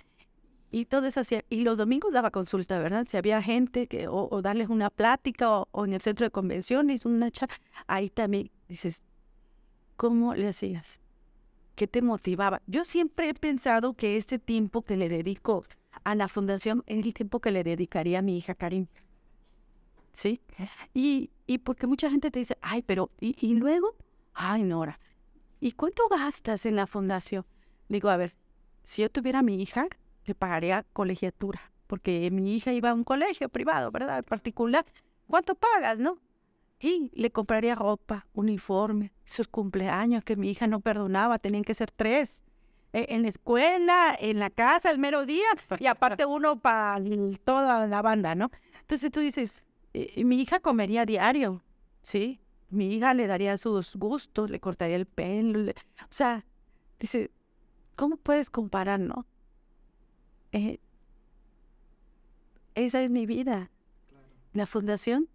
y todo eso hacía. Y los domingos daba consulta, ¿verdad? Si había gente o darles una plática o en el centro de convenciones, una charla. Ahí también dices, ¿cómo le hacías? ¿Qué te motivaba? Yo siempre he pensado que este tiempo que le dedico a la fundación es el tiempo que le dedicaría a mi hija Karim. ¿Sí? Y porque mucha gente te dice, ay, pero, ¿y luego? Ay, Nora, ¿y cuánto gastas en la fundación? Digo, a ver, si yo tuviera a mi hija, le pagaría colegiatura, porque mi hija iba a un colegio privado, ¿verdad? Particular. ¿Cuánto pagas, no? Y le compraría ropa, uniforme, sus cumpleaños, que mi hija no perdonaba, tenían que ser 3. En la escuela, en la casa, el mero día, y aparte uno para toda la banda, ¿no? Entonces tú dices, mi hija comería diario, ¿sí? Mi hija le daría sus gustos, le cortaría el pelo, o sea, dice, ¿cómo puedes comparar, no? Esa es mi vida. Claro. La fundación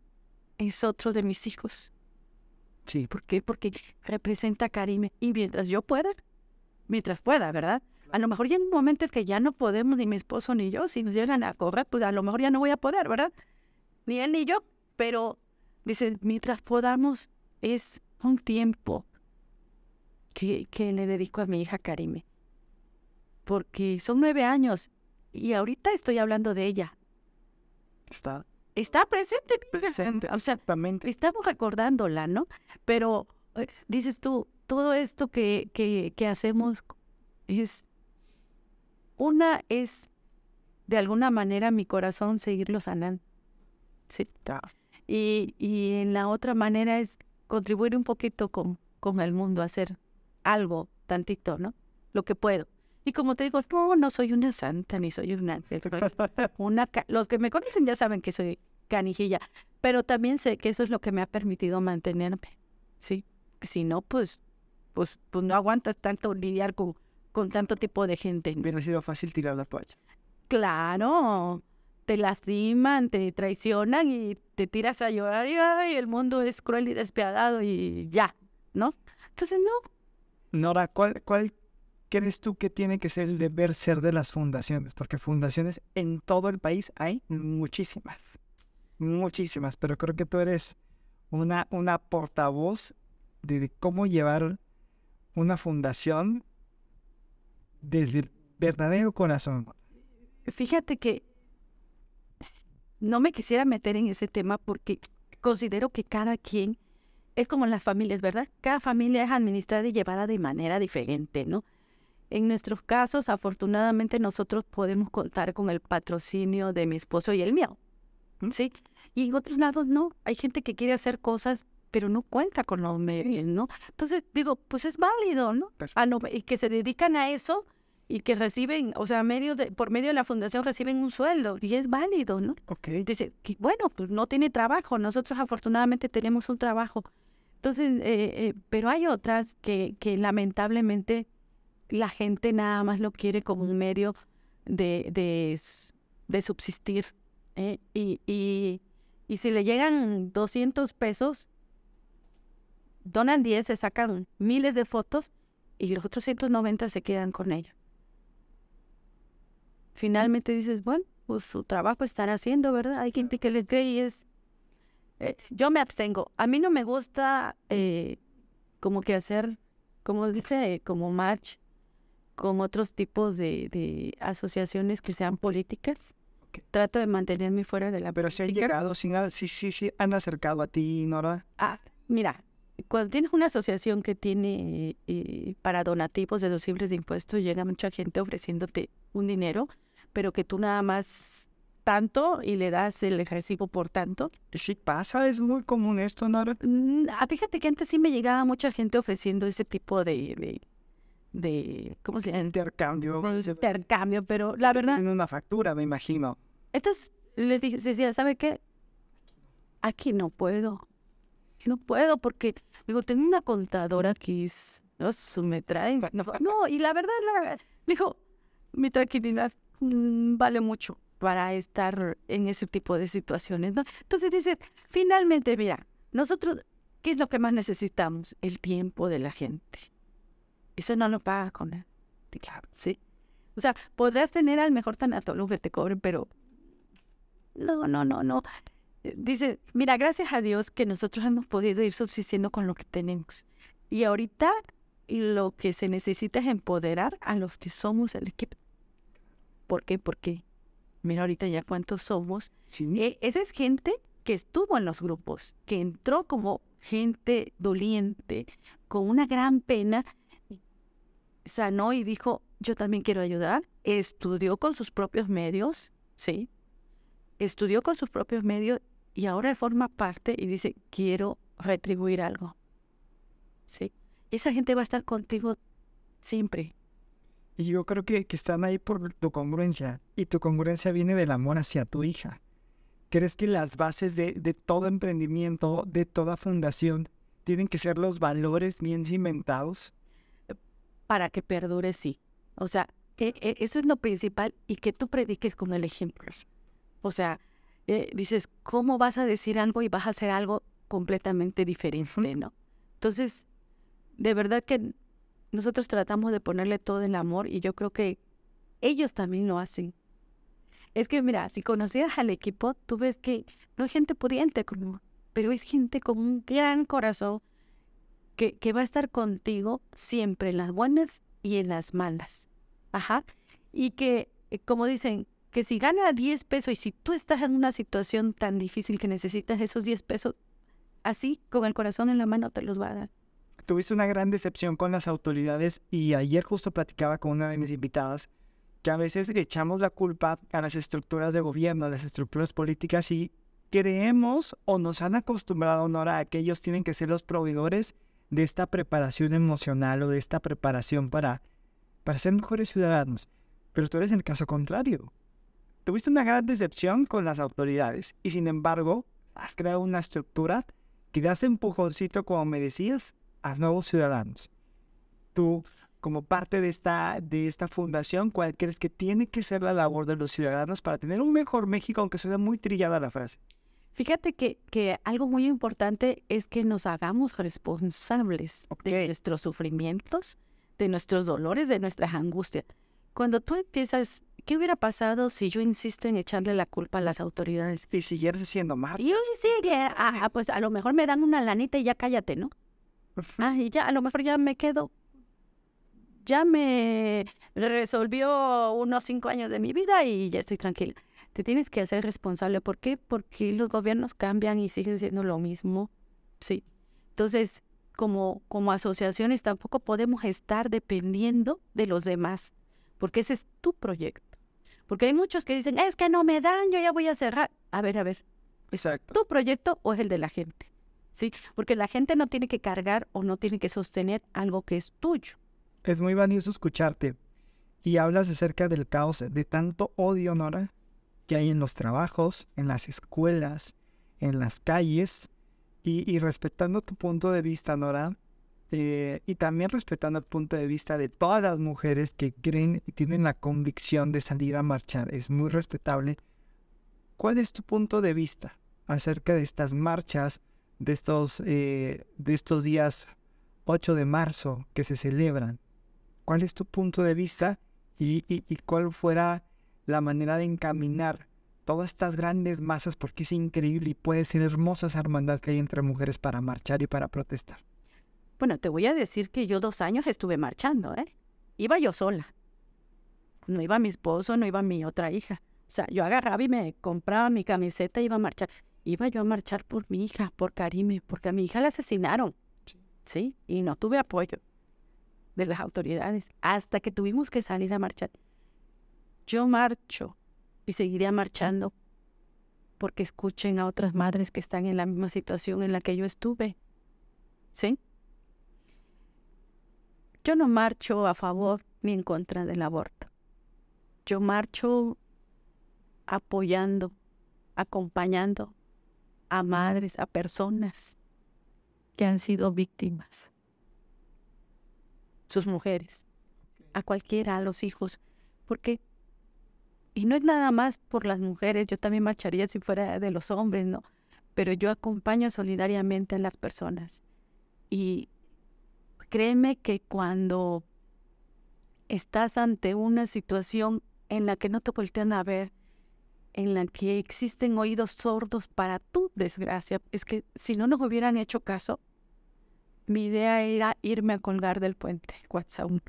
es otro de mis hijos. Sí. ¿Por qué? Porque representa a Karime. Y mientras pueda, ¿verdad? Claro. A lo mejor ya en un momento en que ya no podemos, ni mi esposo ni yo, si nos llegan a correr, pues a lo mejor ya no voy a poder, ¿verdad? Ni él ni yo. Pero, dice, mientras podamos, es un tiempo que le dedico a mi hija Karime. Porque son 9 años y ahorita estoy hablando de ella. Está presente, mi hija. Presente, o sea, exactamente. Estamos recordándola, ¿no? Pero dices tú, todo esto que hacemos es de alguna manera mi corazón seguirlo sanando. Sí. Y en la otra manera es contribuir un poquito con el mundo, hacer algo, tantito, ¿no? Lo que puedo. Y como te digo, no soy una santa, ni soy un ángel. Los que me conocen ya saben que soy canijilla, pero también sé que eso es lo que me ha permitido mantenerme, ¿sí? Si no, pues no aguantas tanto lidiar con tanto tipo de gente. Hubiera sido fácil tirar la toalla. Claro, te lastiman, te traicionan y te tiras a llorar y ay, el mundo es cruel y despiadado y ya, ¿no? Entonces, no. Nora, ¿cuál crees tú que tiene que ser el deber ser de las fundaciones? Porque fundaciones en todo el país hay muchísimas, pero creo que tú eres una portavoz de cómo llevar una fundación desde el verdadero corazón. Fíjate que no me quisiera meter en ese tema porque considero que cada quien es como en las familias, ¿verdad? Cada familia es administrada y llevada de manera diferente, ¿no? En nuestros casos, afortunadamente, nosotros podemos contar con el patrocinio de mi esposo y el mío, ¿sí? Y en otros lados no. Hay gente que quiere hacer cosas, pero no cuenta con los medios, ¿no? Entonces, digo, pues es válido, ¿no? Y que se dedican a eso y que reciben, o sea, por medio de la fundación reciben un sueldo y es válido, ¿no? Okay. Dice, que, bueno, pues no tiene trabajo. Nosotros afortunadamente tenemos un trabajo. Entonces, pero hay otras que lamentablemente la gente nada más lo quiere como un medio de subsistir. Y si le llegan 200 pesos, donan 10, se sacan miles de fotos y los otros 190 se quedan con ellos. Finalmente dices, bueno, pues su trabajo están haciendo, ¿verdad? Hay gente que le cree y es... yo me abstengo. A mí no me gusta como que hacer, como dice, como match con otros tipos de asociaciones que sean políticas. Okay. Trato de mantenerme fuera de la Pero política. se han llegado, sí, han acercado a ti, Nora. Mira, cuando tienes una asociación que tiene para donativos deducibles de impuestos, llega mucha gente ofreciéndote un dinero, pero que tú nada más tanto y le das el recibo por tanto. Sí pasa, es muy común esto, Nora. Fíjate que antes sí me llegaba mucha gente ofreciendo ese tipo de ¿cómo se llama? Intercambio, pero la verdad... En una factura, me imagino. Entonces le decía, ¿sabe qué? Aquí no puedo. No puedo porque, digo, tengo una contadora que es... me trae... No, y la verdad, dijo, mi tranquilidad vale mucho para estar en ese tipo de situaciones, ¿no? Entonces dice, finalmente, mira, nosotros, ¿qué es lo que más necesitamos? El tiempo de la gente. Eso no lo pagas con él. ¿Sí? O sea, podrás tener al mejor tanatólogo que te cobre, pero no. Dice, mira, gracias a Dios que nosotros hemos podido ir subsistiendo con lo que tenemos. Y ahorita lo que se necesita es empoderar a los que somos el equipo. ¿Por qué? Porque, mira, ahorita ya cuántos somos. Sí. Esa es gente que estuvo en los grupos, que entró como gente doliente, con una gran pena, sanó y dijo, yo también quiero ayudar. Estudió con sus propios medios, ¿sí? Estudió con sus propios medios y ahora forma parte y dice, quiero retribuir algo, ¿sí? Esa gente va a estar contigo siempre. Y yo creo que están ahí por tu congruencia. Y tu congruencia viene del amor hacia tu hija. ¿Crees que las bases de todo emprendimiento, de toda fundación, tienen que ser los valores bien cimentados? Para que perdure, sí. O sea, eso es lo principal y que tú prediques con el ejemplo. O sea, dices, ¿cómo vas a decir algo y vas a hacer algo completamente diferente, no? Entonces, de verdad que nosotros tratamos de ponerle todo el amor y yo creo que ellos también lo hacen. Es que, mira, si conocías al equipo, tú ves que no es gente pudiente, pero es gente con un gran corazón que va a estar contigo siempre en las buenas y en las malas. Ajá. Y que, como dicen, que si gana 10 pesos y si tú estás en una situación tan difícil que necesitas esos 10 pesos, así, con el corazón en la mano, te los va a dar. tuviste una gran decepción con las autoridades y ayer justo platicaba con una de mis invitadas que a veces le echamos la culpa a las estructuras de gobierno, a las estructuras políticas y creemos o nos han acostumbrado, Nora, a que ellos tienen que ser los proveedores de esta preparación emocional o de esta preparación para ser mejores ciudadanos. Pero tú eres el caso contrario. Tuviste una gran decepción con las autoridades y sin embargo has creado una estructura que da ese empujoncito, como me decías, a nuevos ciudadanos. Tú, como parte de esta fundación, ¿cuál crees que tiene que ser la labor de los ciudadanos para tener un mejor México, aunque suene muy trillada la frase? Fíjate que algo muy importante es que nos hagamos responsables de nuestros sufrimientos, de nuestros dolores, de nuestras angustias. Cuando tú empiezas, ¿qué hubiera pasado si yo insisto en echarle la culpa a las autoridades? Y siguieras siendo más. Y yo sí, pues a lo mejor me dan una lanita y ya cállate, ¿no? Y ya, a lo mejor ya me quedo. Ya me resolvió unos 5 años de mi vida y ya estoy tranquila. Te tienes que hacer responsable. ¿Por qué? Porque los gobiernos cambian y siguen siendo lo mismo. Sí. Entonces, como asociaciones tampoco podemos estar dependiendo de los demás, porque ese es tu proyecto. Porque hay muchos que dicen, es que no me dan, yo ya voy a cerrar. A ver. Exacto. ¿Tu proyecto o es el de la gente? ¿Sí? Porque la gente no tiene que cargar o no tiene que sostener algo que es tuyo. Es muy valioso escucharte. Y hablas acerca del caos, de tanto odio, Nora, que hay en los trabajos, en las escuelas, en las calles. Y respetando tu punto de vista, Nora, y también respetando el punto de vista de todas las mujeres que creen y tienen la convicción de salir a marchar, es muy respetable. ¿Cuál es tu punto de vista acerca de estas marchas, de estos días 8 de marzo que se celebran? ¿Cuál es tu punto de vista y cuál fuera la manera de encaminar todas estas grandes masas? Porque es increíble y puede ser hermosa esa hermandad que hay entre mujeres para marchar y para protestar. Bueno, te voy a decir que yo 2 años estuve marchando, ¿eh? Iba yo sola. No iba mi esposo, no iba mi otra hija. O sea, yo agarraba y me compraba mi camiseta y iba a marchar. Iba yo a marchar por mi hija, por Karime, porque a mi hija la asesinaron. Sí, y no tuve apoyo de las autoridades hasta que tuvimos que salir a marchar. Yo marcho y seguiría marchando porque escuchen a otras madres que están en la misma situación en la que yo estuve. ¿Sí? Yo no marcho a favor ni en contra del aborto. Yo marcho apoyando, acompañando a madres, a personas que han sido víctimas. Sus mujeres, a cualquiera, a los hijos. Porque, y no es nada más por las mujeres, yo también marcharía si fuera de los hombres, ¿no? Pero yo acompaño solidariamente a las personas. Y créeme que cuando estás ante una situación en la que no te voltean a ver, en la que existen oídos sordos para tu desgracia, es que si no nos hubieran hecho caso, mi idea era irme a colgar del puente, Cuatzaún.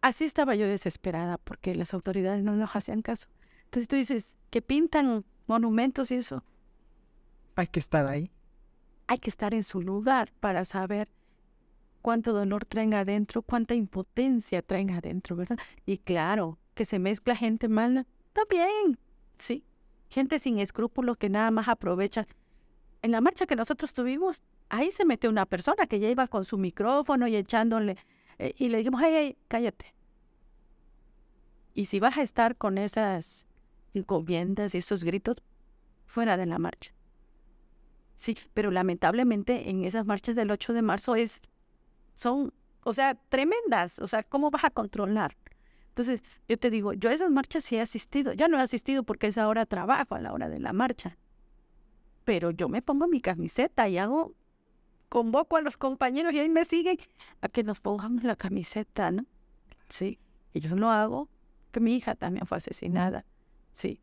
Así estaba yo desesperada porque las autoridades no nos hacían caso. Entonces tú dices, que pintan monumentos y eso. Hay que estar ahí. Hay que estar en su lugar para saber cuánto dolor traen adentro, cuánta impotencia traen adentro, ¿verdad? Y claro, que se mezcla gente mala, también, sí. Gente sin escrúpulos que nada más aprovecha. En la marcha que nosotros tuvimos, ahí se metió una persona que ya iba con su micrófono y echándole, y le dijimos, hey, cállate. Y si vas a estar con esas encomiendas y esos gritos, fuera de la marcha. Sí, pero lamentablemente en esas marchas del 8 de marzo son, o sea, tremendas. O sea, ¿cómo vas a controlar? Entonces, yo te digo, yo a esas marchas sí he asistido. Ya no he asistido porque es ahora trabajo a la hora de la marcha. Pero yo me pongo mi camiseta y convoco a los compañeros y ahí me siguen a que nos pongamos la camiseta, ¿no? Sí, y yo lo hago, que mi hija también fue asesinada. Sí.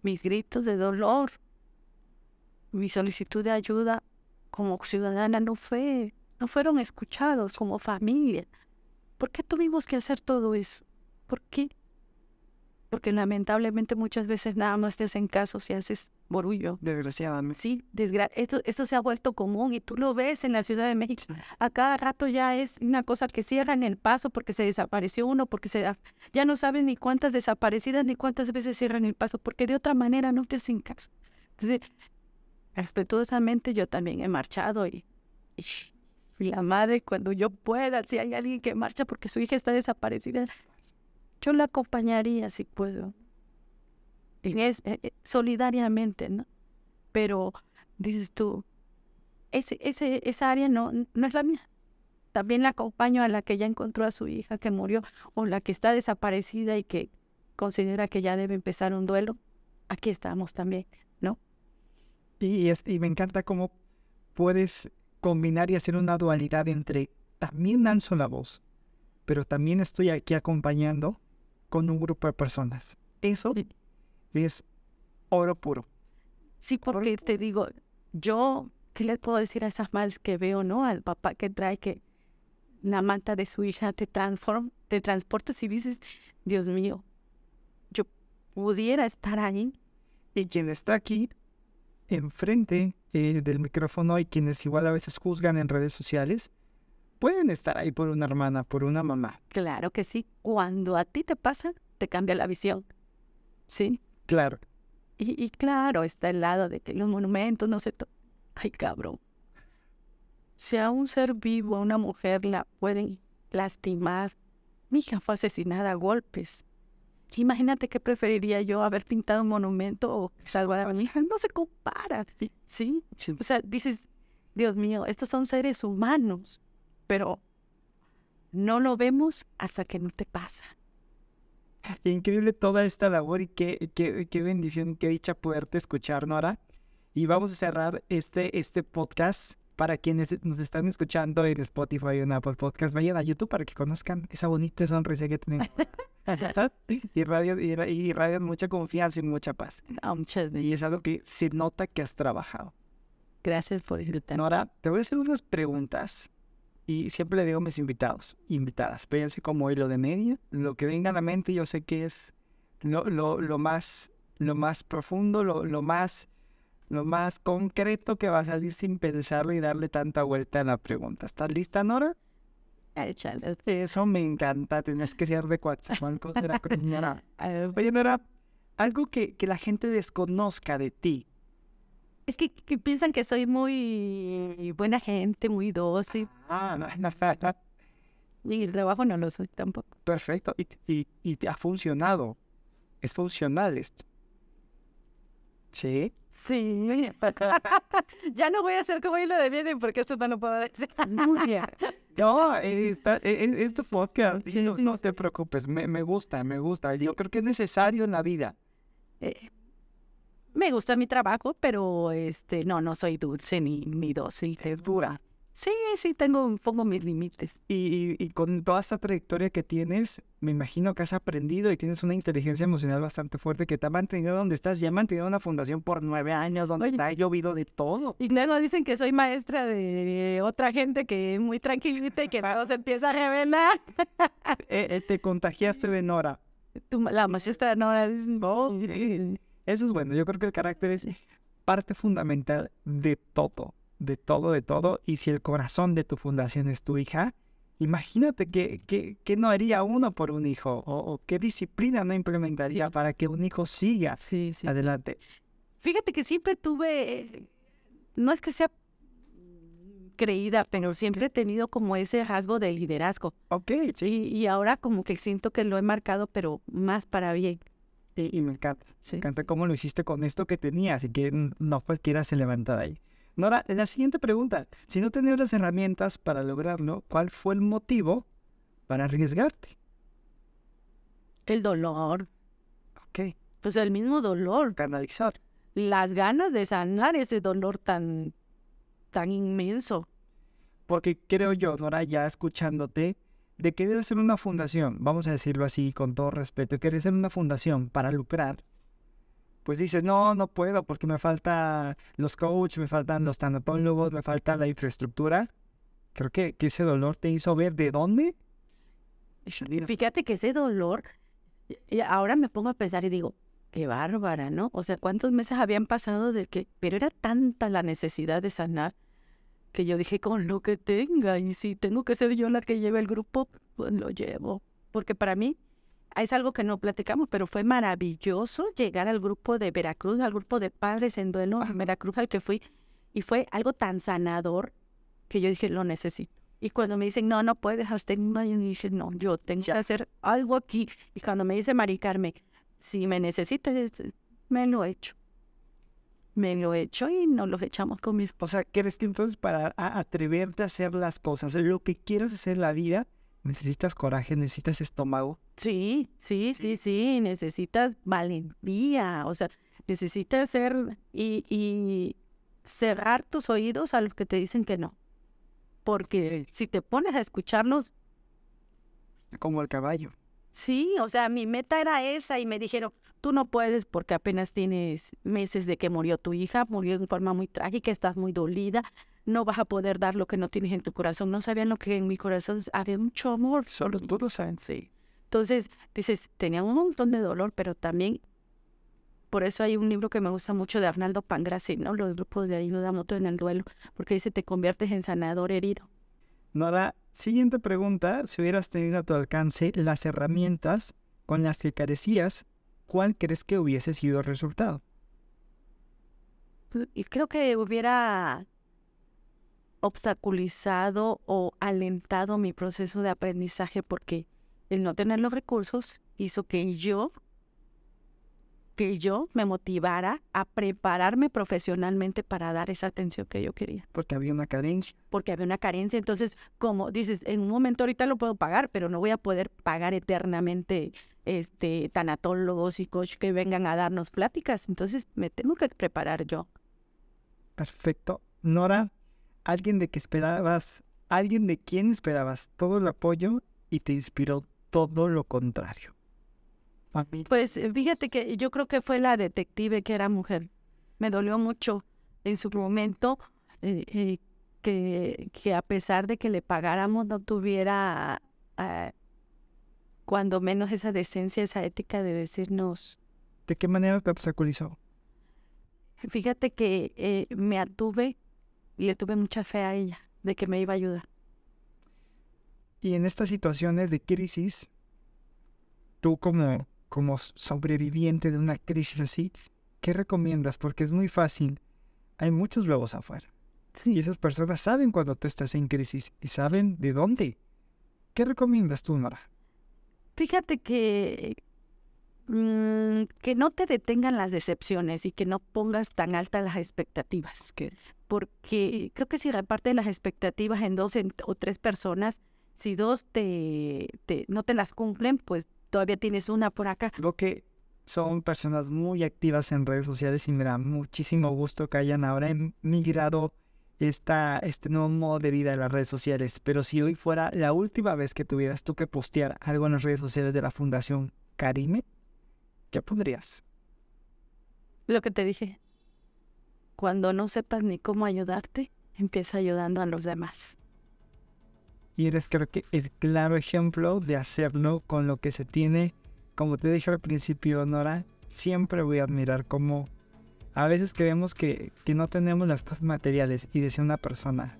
Mis gritos de dolor, mi solicitud de ayuda como ciudadana no fueron escuchados como familia. ¿Por qué tuvimos que hacer todo eso? ¿Por qué? porque lamentablemente muchas veces nada más te hacen caso si haces borullo. Desgraciadamente. Sí, esto se ha vuelto común y tú lo ves en la Ciudad de México. A cada rato ya es una cosa que cierran el paso porque se desapareció uno, porque ya no saben ni cuántas desaparecidas ni cuántas veces cierran el paso, porque de otra manera no te hacen caso. Entonces, respetuosamente yo también he marchado y la madre, cuando yo pueda, si hay alguien que marcha porque su hija está desaparecida, yo la acompañaría si puedo. Y es solidariamente, ¿no? Pero dices tú, esa área no es la mía. También la acompaño a la que ya encontró a su hija que murió o la que está desaparecida y que considera que ya debe empezar un duelo. Aquí estamos también, ¿no? Y me encanta cómo puedes combinar y hacer una dualidad entre también alzo la voz, pero también estoy aquí acompañando con un grupo de personas. Eso es oro puro. Sí, porque te digo, yo, ¿qué les puedo decir a esas madres que veo, no? Al papá que trae que la manta de su hija te transportas y dices, Dios mío, yo pudiera estar ahí. Y quien está aquí enfrente del micrófono y quienes igual a veces juzgan en redes sociales, pueden estar ahí por una hermana, por una mamá. Claro que sí. Cuando a ti te pasa, te cambia la visión. ¿Sí? Claro. Y claro, está el lado de que los monumentos, no sé, ay, cabrón. Si a un ser vivo, a una mujer la pueden lastimar, mi hija fue asesinada a golpes. Sí, imagínate qué preferiría yo, haber pintado un monumento o salvar a mi hija. No se compara, ¿sí? O sea, dices, Dios mío, estos son seres humanos, pero no lo vemos hasta que no te pasa. Increíble toda esta labor y qué bendición, qué dicha poderte escuchar, Nora. Y vamos a cerrar este podcast. Para quienes nos están escuchando en Spotify o en Apple Podcast, vayan a YouTube para que conozcan esa bonita sonrisa que tenemos. y radian mucha confianza y mucha paz. Y es algo que se nota que has trabajado. Gracias por invitarme. Nora, te voy a hacer unas preguntas. Y siempre le digo a mis invitadas, véanse como hilo de media. Lo que venga a la mente yo sé que es lo más profundo, lo más concreto que va a salir sin pensarlo y darle tanta vuelta a la pregunta. ¿Estás lista, Nora? Échale. Eso me encanta, tienes que ser de Coatzacoalcos, Veracruz, Nora. Oye, Nora, algo que la gente desconozca de ti. Es que piensan que soy muy buena gente, muy dócil. Y el trabajo no lo soy tampoco. Perfecto. Y te ha funcionado. Es funcional esto. ¿Sí? Sí. Ya no voy a hacer como hilo de media porque esto no lo puedo decir. No, es tu podcast. Sí, no te preocupes. Me gusta. Yo creo que es necesario en la vida. Me gusta mi trabajo, pero no soy dulce ni dócil. Es dura. Sí, pongo mis límites. Y con toda esta trayectoria que tienes, me imagino que has aprendido y tienes una inteligencia emocional bastante fuerte que te ha mantenido donde estás. Ya has mantenido una fundación por 9 años, donde te ha llovido de todo. Y luego dicen que soy maestra de otra gente que es muy tranquilita y que luego se empieza a revelar. Te contagiaste de Nora. La maestra Nora. Oh, sí. Eso es bueno. Yo creo que el carácter es parte fundamental de todo. De todo. Y si el corazón de tu fundación es tu hija, imagínate qué no haría uno por un hijo. O qué disciplina no implementaría para que un hijo siga adelante. Fíjate que siempre tuve, no es que sea creída, pero siempre he tenido como ese rasgo de liderazgo. Ok, sí. Y ahora como que siento que lo he marcado, pero más para bien. Y me encanta. Me encanta cómo lo hiciste con esto que tenías y que no cualquiera se levanta de ahí. Nora, la siguiente pregunta. Si no tenías las herramientas para lograrlo, ¿cuál fue el motivo para arriesgarte? El dolor. Ok. Pues el mismo dolor. Canalizar. Las ganas de sanar ese dolor tan inmenso. Porque creo yo, Nora, ya escuchándote, de querer hacer una fundación, vamos a decirlo así con todo respeto, querer hacer una fundación para lucrar, pues dices, no puedo porque me faltan los coaches, me faltan los tanatólogos, me falta la infraestructura. Creo que ese dolor te hizo ver de dónde. Fíjate que ese dolor Y ahora me pongo a pensar y digo, qué bárbara, ¿no? O sea, ¿cuántos meses habían pasado de que, pero era tanta la necesidad de sanar que yo dije, con lo que tenga, y si tengo que ser yo la que lleve el grupo, pues lo llevo. Porque para mí es algo que no platicamos, pero fue maravilloso llegar al grupo de Veracruz, al grupo de Padres en Duelo en Veracruz al que fui, y fue algo tan sanador que yo dije, lo necesito. Y cuando me dicen, no, no puedes, hasta en un año, dije, no, yo tengo que hacer algo aquí. Y cuando me dice Mari Carmen, si me necesitas, me lo he hecho. Me lo he hecho y nos los echamos con mis... O sea, ¿crees que entonces para atreverte a hacer las cosas, lo que quieras hacer en la vida, necesitas coraje, necesitas estómago? Sí, necesitas valentía, o sea, necesitas ser y cerrar tus oídos a los que te dicen que no. Porque si te pones a escucharlos, Como el caballo. sí, o sea, mi meta era esa y me dijeron, tú no puedes porque apenas tienes meses de que murió tu hija, murió de forma muy trágica, estás muy dolida, no vas a poder dar lo que no tienes en tu corazón. No sabían lo que en mi corazón había mucho amor. Solo tú lo sabes. Sí. Entonces, dices, tenía un montón de dolor, pero también, por eso hay un libro que me gusta mucho de Arnaldo Pangraci, ¿no? Los grupos de ayuda mutua en el duelo, porque dice, te conviertes en sanador herido. Nora, siguiente pregunta. Si hubieras tenido a tu alcance las herramientas con las que carecías, ¿cuál crees que hubiese sido el resultado? Y creo que hubiera obstaculizado o alentado mi proceso de aprendizaje porque el no tener los recursos hizo que yo me motivara a prepararme profesionalmente para dar esa atención que yo quería. Porque había una carencia. Porque había una carencia. Entonces, como dices, en un momento ahorita lo puedo pagar, pero no voy a poder pagar eternamente tanatólogos y coach que vengan a darnos pláticas. Entonces, me tengo que preparar yo. Perfecto. Nora, alguien de quien esperabas todo el apoyo y te inspiró todo lo contrario. Familia. Pues fíjate que yo creo que fue la detective que era mujer. Me dolió mucho en su momento que a pesar de que le pagáramos no tuviera cuando menos esa decencia, esa ética de decirnos. ¿De qué manera te obstaculizó? Fíjate que me atuve y le tuve mucha fe a ella de que me iba a ayudar. Y en estas situaciones de crisis, tú como sobreviviente de una crisis así, ¿qué recomiendas? Porque es muy fácil. Hay muchos lobos afuera. Sí. Y esas personas saben cuando tú estás en crisis y saben de dónde. ¿Qué recomiendas tú, Nora? Fíjate que no te detengan las decepciones y que no pongas tan altas las expectativas. Porque creo que si repartes las expectativas en 2 o 3 personas, si 2 no te las cumplen, pues todavía tienes una por acá. Creo que son personas muy activas en redes sociales y me da muchísimo gusto que hayan ahora migrado este nuevo modo de vida de las redes sociales. Pero si hoy fuera la última vez que tuvieras tú que postear algo en las redes sociales de la Fundación Carime, ¿qué pondrías? Lo que te dije, cuando no sepas ni cómo ayudarte, empieza ayudando a los demás. Y eres, creo que, el claro ejemplo de hacerlo con lo que se tiene. Como te dije al principio, Nora, siempre voy a admirar cómo a veces creemos que no tenemos las cosas materiales y de ser una persona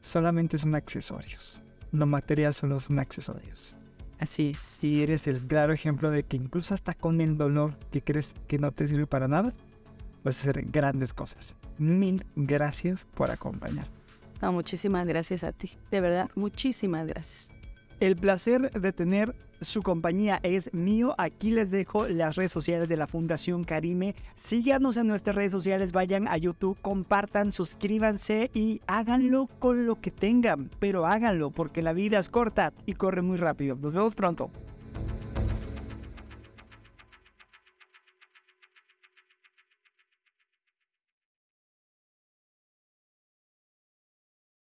solamente son accesorios. Lo material solo son accesorios. Así es. Y eres el claro ejemplo de que incluso hasta con el dolor que crees que no te sirve para nada, puedes hacer grandes cosas. 1000 gracias por acompañar. No, muchísimas gracias a ti. De verdad, muchísimas gracias. El placer de tener su compañía es mío. Aquí les dejo las redes sociales de la Fundación Carime. Síganos en nuestras redes sociales, vayan a YouTube, compartan, suscríbanse y háganlo con lo que tengan. Pero háganlo porque la vida es corta y corre muy rápido. Nos vemos pronto.